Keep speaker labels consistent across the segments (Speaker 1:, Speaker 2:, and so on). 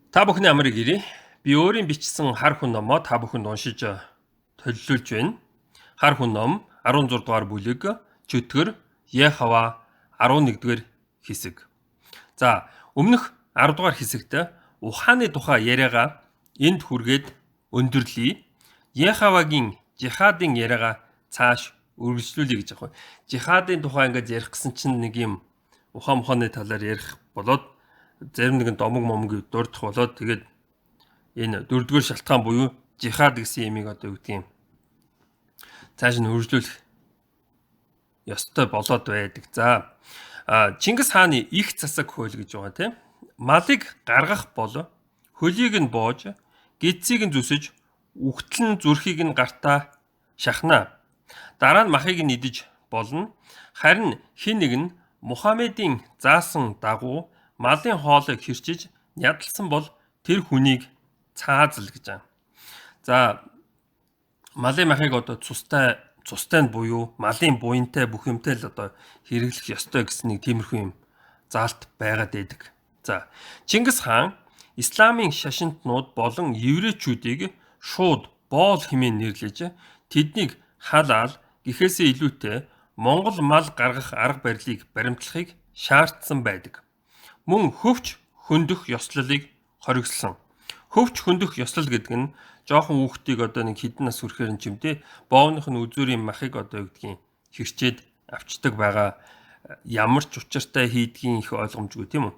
Speaker 1: Та бүхний амрыг ирье. Би өөрийн бичсэн хар хүн номоо та бүхэнд уншиж төлөвлөж байна. Хар хүн ном 16 дугаар бүлэг чөтгөр Яхава 11-р хэсэг. За, өмнөх 10 дугаар хэсэгт ухааны тухай яриагаа энд хүргээд өндөрлөе. Яхавагийн жихадын яриагаа цааш үргэлжлүүлье гэж байна. Жихадын тухай ингэж ярих гэсэн чинь нэг юм ухааны талаар ярих болоод зарим нэгэн домог момог дурдах болоод тэгээд энэ дөрөвдүгээр шалтгаан буюу жихад гэсэн ямиг одоо юу гэдгийг цааш нь үргэлжлүүлэх ёстой болоод байдаг. За Чингис хааны их засаг хууль гэж байгаа тийм. Малыг гаргах бол хөлийг нь боож, гидсийг нь зүсэж, үхтэл нь зүрхийг нь гартаа шахнаа. Дараа нь махыг нь идэж болно. Харин хин нэг нь Мухаммедийн заасан дагуу малын хоолыг хэрчиж ядалсан бол тэр хүнийг цаазал гэж байна. За малын махыг одоо цустай нь буюу малын буянтай бүх юмтай л одоо хэрэглэх ёстой гэсэн нэг тиймэрхүү юм заалт байгаад байдаг. За Чингис хаан исламын шашинтнууд болон еврейчүүдийг шууд боол хэмээн нэрлэж тэднийг халаал гэхээсээ илүүтэй Монгол мал гаргах арга барилыг баримтлахыг шаардсан байдаг. Мөн хөвч хөндөх ёслолыг хоригдсан. Хөвч хөндөх ёслол гэдэг нь жоохон хүүхдийг одоо нэг хэдэн нас хүрэхээр нь чимдээ боовных нь үзүүрийн махыг одоо юу гэдгийг хэрчээд авчдаг байгаа ямар ч учиртай хийдгийн их ойлгомжгүй тийм үү.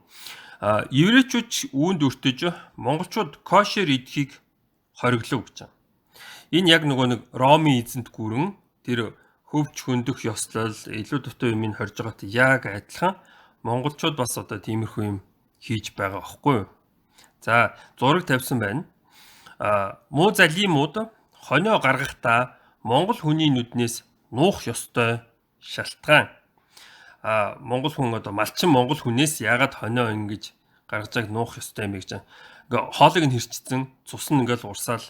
Speaker 1: Еврейчүүд үүнд өртөж монголчууд кошер идэхийг хориглов гэж байна. Энэ яг нөгөө нэг Ромын эзэнт гүрэн тэр хөвч хөндөх ёслол илүү дутуу юмыг хорж байгаатай яг адилхан монголчууд бас одоо тиймэрхүү юм хийж байгаа байхгүй юу. За зураг тавьсан байна. Муу залимууд хонио гаргахдаа монгол хүний нүднээс нуух ёстой шалтгаан. Монгол хүн одоо малчин монгол хүнээс яагаад хонио ингэж гаргаж байгааг нуух ёстой юм гэж. Ингээ хоолыг нь хэрчсэн, цус нь ингээл урсаал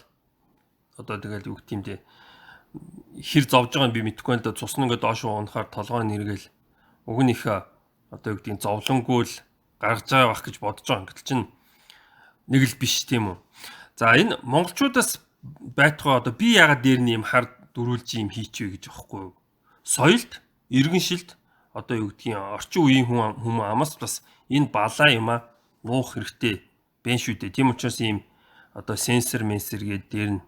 Speaker 1: одоо тэгэл үг тиймдээ хэр зовж байгааг би мэдэхгүй л да цус нь ингээ доош уунахаар толгой нь эргээл уг нь их одоо юу гэдгийг зовлонгүй л гаргаж байгаа бах гэж бодож байгаа. Гэтэл чинь нэг л биш тийм үү. За энэ монголчуудаас байтугай одоо би яагаад дээр нь юм хар дөрүүлж юм хийчихвэ гэж аахгүй юу. Соёлд, иргэншилд одоо юу гэдгийг орчин үеийн хүмүүс амаас бас энэ балаа юма нуух хэрэгтэй бэн шүү дээ. Тийм учраас ийм одоо сенсор гэдэг дээр нь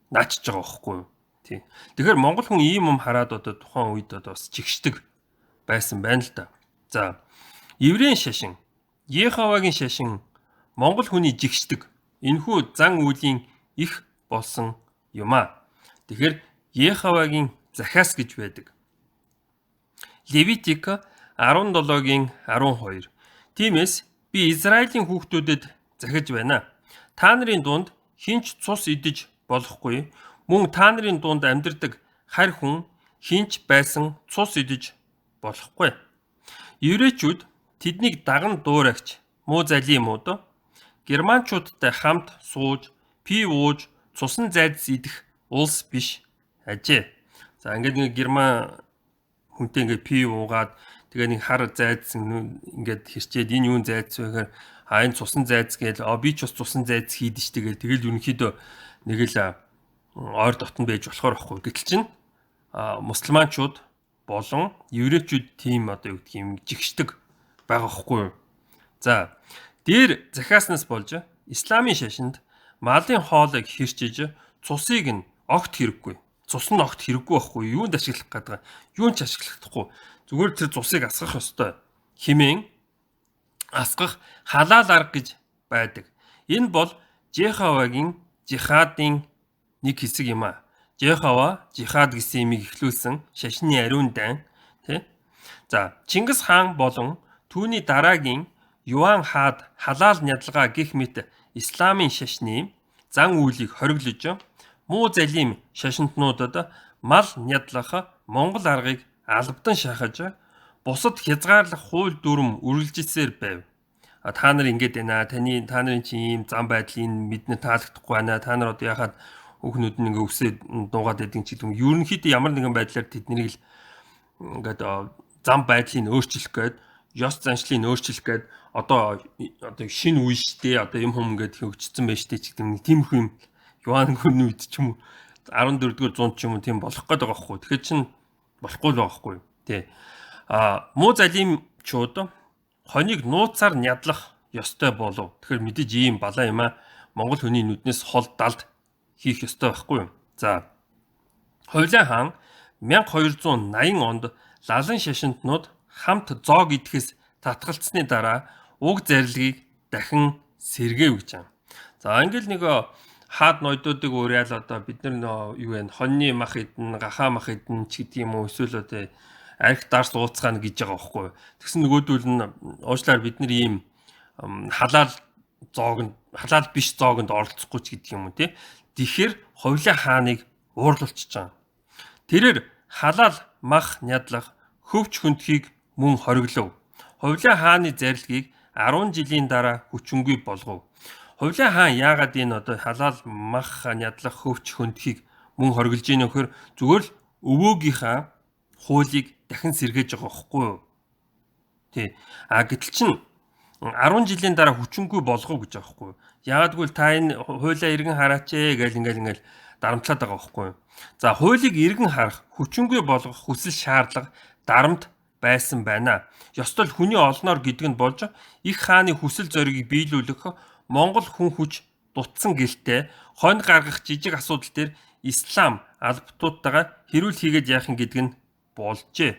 Speaker 1: наачж байгаа байхгүй юу. Тийм. Тэгэхээр монгол хүн ийм юм хараад одоо тухайн үед одоо бас чигшдэг байсан байна л да. За еврейн шашин, Яхавагийн шашин монгол хүний жигшдэг энэхүү зан үйлийн их болсон юм а. Тэгэхээр Яхавагийн захиас гэж байдаг. Левитик 17-гийн 12. Тиймээс би Израилийн хүүхдүүдэд захиж байна. Та нарын дунд хинч цус идэж болохгүй. Мөн та нарын дунд амьдардаг харь хүн хинч байсан цус идэж болохгүй. Еврейчүүд тэднийг даган дуурайгч муу залимууд германчуудтай хамт сууж, пив ууж, цусан зайдас идэх улс биш ажээ. За ингээд нэг герман хүнтэй ингээд пив уугаад тэгээ нэг хар зайдас ингээд хэрчээд энэ юун зайдас вэ гэхээр энэ цусан зайдас гээл би ч бас цусан зайдас хийдэж штэ гээл тэгэл ерөнхийдөө нэг л ойр дотн байж болохоор байхгүй. Гэтэл чинь мусульманчууд болон еврейчүүд тийм одоо юу гэх юм жигшдэг байгаа байхгүй юу. За дээр захиаснаас болж исламын шашинд малын хоолыг хэрчиж цусыг нь огт хэрэггүй. Цус нь огт хэрэггүй байхгүй. Юунд ашиглах гэдэг. Юунд ч ашиглахгүй. Зүгээр тэр цусыг асгах ёстой. Химэн асгах халаал арга гэж байдаг. Энэ бол Яхавагийн жихадын нэг хэсэг юм а. Яхава жихад гэсэн имийг эхлүүлсэн шашны ариун дайн тий. За Чингис хаан болон түүний дараагийн Юан хаад халаал нядалгаа гэх мэт исламын шашны зан үйлийг хориглож муу залим шашинтнуудад мал нядлах монгол аргыг албадан шахаж бусад хязгаарлах хууль дүрм үргэлжилсээр байв. Та нар ингэж байна. Та нарын чи ийм зам байдлыг мэднэ таалагдахгүй байна. Та нар одоо яхад хүүхнүүд нь ингээ өсөө дуугаад байдгийн ч гэдэг юм. Ерөнхийдөө ямар нэгэн байдлаар тэднийг л ингээд зам байдлыг өөрчлөх гээд ёс заншлыг өөрчлөх гээд одоо шинэ үе штэ одоо юм хүм ингээд хөгжсөн байж штэ ч гэдэг нэг тиймэрхүү юм Юан гүрний үед ч юм уу 14-р зуунд ч юм уу тийм болох гээд байгаа байхгүй. Тэгэхээр чин болохгүй л байгаа байхгүй. Тий. Муу залимчууд хоныг нууцаар нядлах ёстой болов. Тэгэхээр мэдээж ийм балаа юм а Монгол хүний нүднээс хол далд хийх ёстой байхгүй юу? За. Хувлаа хаан 1280 онд лалан шашинтнууд хамт зоог идэхээс татгалцсны дараа уг зарилгийг дахин сэргээв гэж байна. За ингээл нэг хаад ноёдуудыг уриал одоо бид нар юу вэ? Хоньны мах идэн, гахаа мах идэн ч гэдэг юм уу эсвэл одоо арх дарс ууцгаана гэж байгаа байхгүй юу? Тэгсэн нөгөөдөл нь уучлаар бид нар ийм халаал биш зоогонд оролцохгүй ч гэдэг юм уу тий. Тэгэхээр Хувлаа хааныг уурлуулчихж байгаа. Тэрээр халаал мах нядлах хөвч хөндхийг мөн хориглов. Хувлаа хааны зарилгийг 10 жилийн дараа хүчингүй болгов. Хувлаа хаан яагаад энэ одоо халаал мах нядлах хөвч хөндхийг мөн хориглож ийнө вөхөр зүгээр л өвөөгийнхаа хуулийг дахин сэргээж байгаа байхгүй юу? Тий. Гэтэл чин 10 жилийн дараа хүчингүй болгов гэж байгаа байхгүй юу? Яагад гэвэл та энэ хуулиа иргэн хараач гэж ингээл дарамтлаад байгаа байхгүй юу? За хуулийг иргэн харах, хүчингүй болгох хүсэл шаардлага дарамт байсан байна. Ёстол хүний олноор гэдэг нь болж их хааны хүсэл зоригийг биелүүлэх Монгол хүн хүч дутсан гэлтэй хонь гаргах жижиг асуудал дээр ислам албатуудтайгаа хэрүүл хийгээд яах юм гэдэг нь болжээ.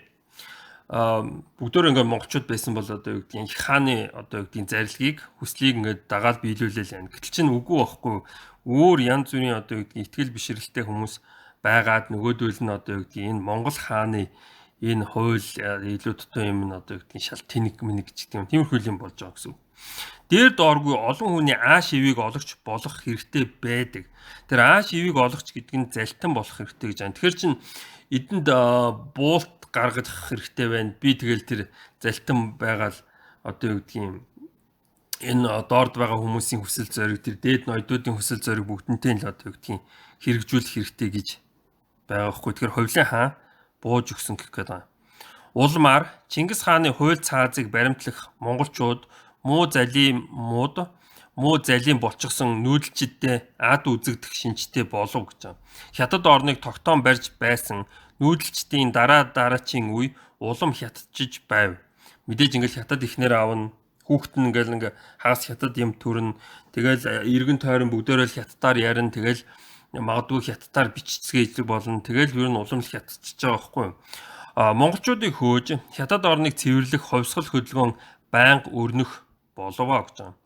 Speaker 1: Бүгдөө ингээд монголчууд байсан бол одоо юу гэдгийг их хааны одоо юу гэдгийг зарилгийг хүслийг ингээд дагаад биелүүлээл байна. Гэтэл чинь үгүй байхгүй. Өөр янз бүрийн одоо юу гэдгийг итгэл бишрэлтэй хүмүүс байгаад нөгөөдөл нь одоо юу гэдгийг энэ Монгол хааны энэ хууль илүү дутуу юм нь одоо юу гэдгийг шал тэнэг мэнэг ч гэдэг юм. Тиймэрхүү юм болж байгаа гэсэн үг. Дээр дооргүй олон хүний ааш ивийг олгож болох хэрэгтэй байдаг. Тэр ааш ивийг олгож гэдэг нь залтан болох хэрэгтэй гэж байна. Тэгэхээр чин эдэнд буулт гаргах хэрэгтэй байна. Би тэгэл тэр залтан байгаал одоо юу гэдгийг энэ доорд байгаа хүмүүсийн хүсэл зориг тэр дээд ноёдуудын хүсэл зориг бүгднтэй л одоо юу гэдгийг хэрэгжүүлэх хэрэгтэй гэж байгаа хгүй. Тэгэхээр Хувлаа хаан бууж өгсөн гэх гээд байна. Улмаар Чингис хааны хууль цаазыг баримтлах монголчууд муу залим болчихсон нүүдэлчидтэй ад үзэгдэх шинжтэй болов гэж байна. Хятад орныг тогтоон барьж байсан нүүдэлчдийн дараачийн үе улам хятадчиж байв. Мэдээж ингээл хятад ихнэр аавна хүүхэд нь ингээл хагас хятад юм төрн тэгэл эргэн тойрон бүгдөө л хятадаар ярина тэгэл магадгүй хятадаар бичцгээ эзэг болно тэгэл ер нь улам л хятадчиж байгаа байхгүй юу. Монголчуудыг хөөж хятад орныг цэвэрлэх ховсгол хөдөлгөөн байнга өрнөх боловоо гэж байна.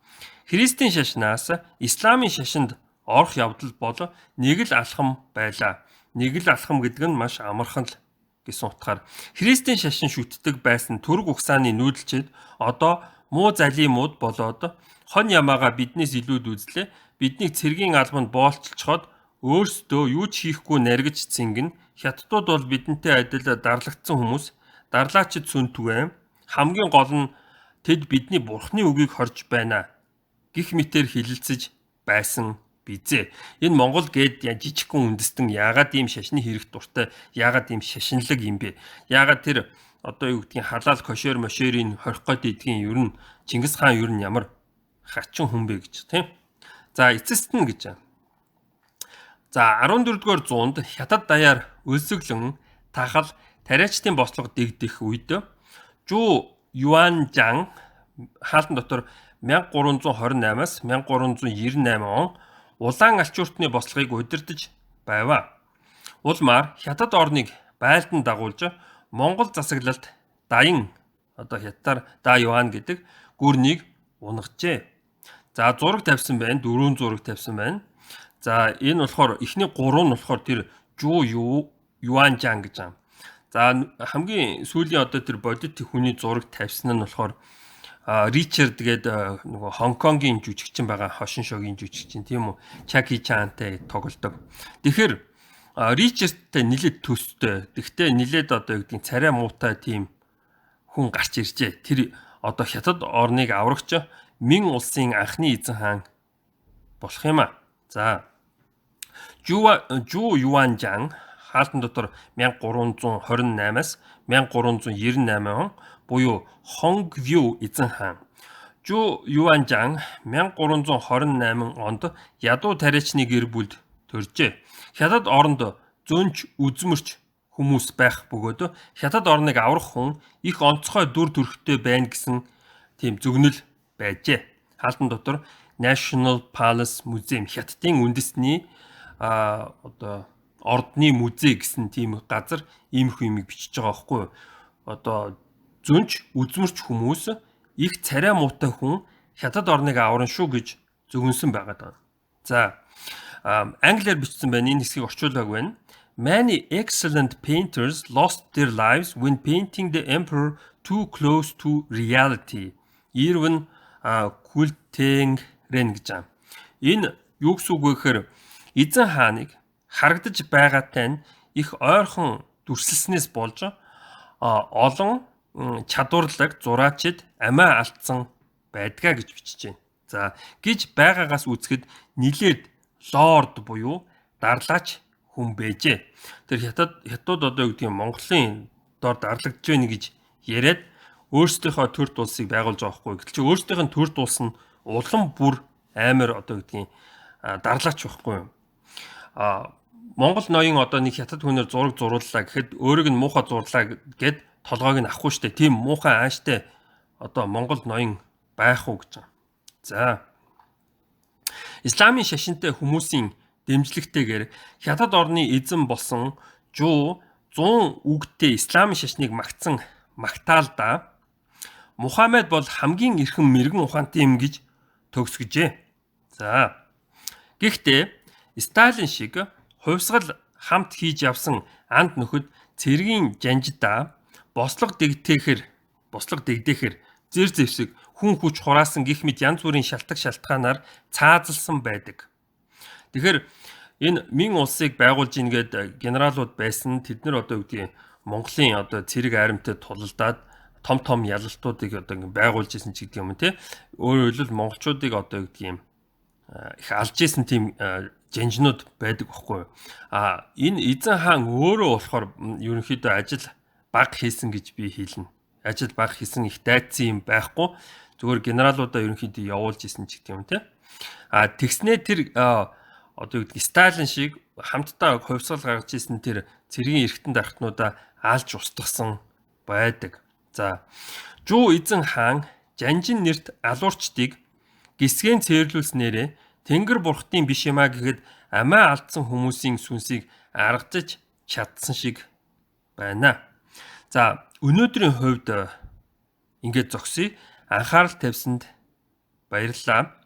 Speaker 1: Христийн шашнаас исламын шашинд орох явдал бол нэг л алхам байлаа. Нэг л алхам гэдэг нь маш амархан л гэсэн утгаар Христийн шашин шүтдэг байсан түрэг угсааны нүүдэлчид одоо муу залимууд болоод хонь ямаага биднээс илүүд үзлээ. Биднийг цэргийн албанд боолцолцоход өөрсдөө юу ч хийхгүй наргиж цингэн хятадууд бол бидэнтэй адил дарлагдсан хүмүүс дарлаачид сүнтгүй хамгийн гол нь тэд бидний бурхны үгийг хорж байна гих мэтэр хилэлцэж байсан бизээ. Энэ Монгол гээд жижигхэн үндэстэн яагаад ийм шашны хэрэг дуртай яагаад ийм шашинлаг юм бэ? Яагаад тэр одоо юу гэдгийг халаал кошер мошерийн хорих гээд идгийн ер нь Чингис хаан ер нь ямар хачин хүн бэ гэж тийм. За эцэст нь гэж байна. За 14-р зуунд хятад даяар өлсөглөн тахал тариачдын бослого дэгдэх үед Жу Юанжан хаалтан дотор 1328-аас 1398 он улаан алчууртны бослогыг удирдах байваа. Улмаар хятад орныг байлдан дагуулж Монгол засаглалт Даян одоо хятадаар Да Юан гэдэг гүрнийг унгажээ. За зураг тавьсан байна, дөрвөн зураг тавьсан байна. За энэ болохоор эхний 3 нь болохоор тэр Жу Юанжан гэж байна. За хамгийн сүүлийн одоо тэр бодит хүний зураг тавьсан нь болохоор Ричард гэдэг нөгөө Хонконгийн жүжигчин байгаа хошин шогийн жүжигчин тийм үү Чаки Чантай тоглодог. Тэгэхээр Ричардтай нилээд төстэй. Тэгтээ нилээд одоо юу гэдгийг царай муутай тийм хүн гарч иржээ. Тэр одоо хятад орныг аврагч Мин улсын анхны эзэн хаан болох юм а. За Жу Юанжан хаалтан дотор 1328-аас 1398 он буюу Хонгвю эзэн хаан. Жу Юанжан 1328 онд ядуу тариачны гэр бүлд төржээ. Хятад оронд зөнч үзмөрч хүмүүс байх бөгөөд хятад орныг аврах хүн их онцгой дүр төрхтэй байна гэсэн тийм зөвнөл байжээ. Хаалтан дотор National Palace Museum хятадын үндэсний одоо ордны музей гэсэн тийм газар иймэрхүү юмыг бичиж байгаа байхгүй юу? Одоо зөнч үзмөрч хүмүүс их царай муутай хүн хятад орныг аварна шүү гэж зөвгөнсөн байгаа даа. За англиар бичсэн байна. Энэ хэсгийг орчуулдаг байна. Many excellent painters lost their lives when painting the emperor too close to reality. Ирвэн Күлтэнгрэн гэж байна. Энэ юу гэсэн үг вэ гэхээр эзэн хааныг харагдаж байгаатай нь их ойрхон дүрсэлснээс болж олон чадварлаг зураачид амиа алдсан байдгаа гэж бичиж байна. За гэж байгаагаас үзэхэд нилээд лорд буюу дарлаач хүн байжээ. Тэр хятад одоо юу гэдэг юм Монголын дор дарлагдж байна гэж яриад өөрсдийнхөө төр тулсыг байгуулж байгаа хгүй. Гэтэл чи өөрсдийнх нь төр тулс нь улам бүр амар одоо юу гэдэг юм дарлаач байхгүй юу? Монгол ноён одоо нэг хятад хүнээр зураг зурууллаа гэхэд өөрийг нь муухай зурлаа гэд толгойг нь авахгүй штэ. Тийм муухай ааштай одоо Монгол ноён байх уу гэж байна. За. Исламын шашинтай хүмүүсийн дэмжлэгтэйгээр хятад орны эзэн болсон Жу 100 үгтэй исламын шашныг магтаалдаа Мухаммед бол хамгийн эрхэм мэрэгэн ухаантай юм гэж төгсгөжээ. За. Гэхдээ Сталин шиг хувьсгал хамт хийж явсан анд нөхөд цэргийн жанжидаа бослого дэгдэхэр зэр зэвсэг хүн хүч хураасан гих мэд янз бүрийн шалтгаанаар цаазалсан байдаг. Тэгэхээр энэ Мин улсыг байгуулж ингээд генералууд байсан тэд нар одоо юу гэдгийг Монголын одоо цэрэг аримтад тулалдаад том ялалтуудыг одоо ингээд байгуулж исэн ч гэдэг юм те. Өөрөөр хэлбэл монголчуудыг одоо юу гэдгийг их алж исэн тийм жанжнууд байдаг байхгүй юу? Энэ эзэн хаан өөрөө болохоор ерөнхийдөө ажил баг хийсэн гэж би хэлнэ. Ажил баг хийсэн их дайцсан юм байхгүй. Зүгээр генералуудаа ерөнхийдөө явуулж исэн ч гэдэг юм те. Тэгснээ тэр одоо юу гэдэг Сталин шиг хамтдаа хувьсгал гаргаж исэн тэр цэргийн эргэтэн дархтнуудаа алж устгасан байдаг. За. Жу эзэн хаан жанжин нэрт алуурчдыг гисгэн цээрлүүлснээрээ Тэнгэр бурхтын биш юмаа гэхэд амиа алдсан хүмүүсийн сүнсийг аргаж чадсан шиг байна. За, өнөөдрийн хувьд ингээд зогсъё. Анхаарал тавьсанд баярлалаа.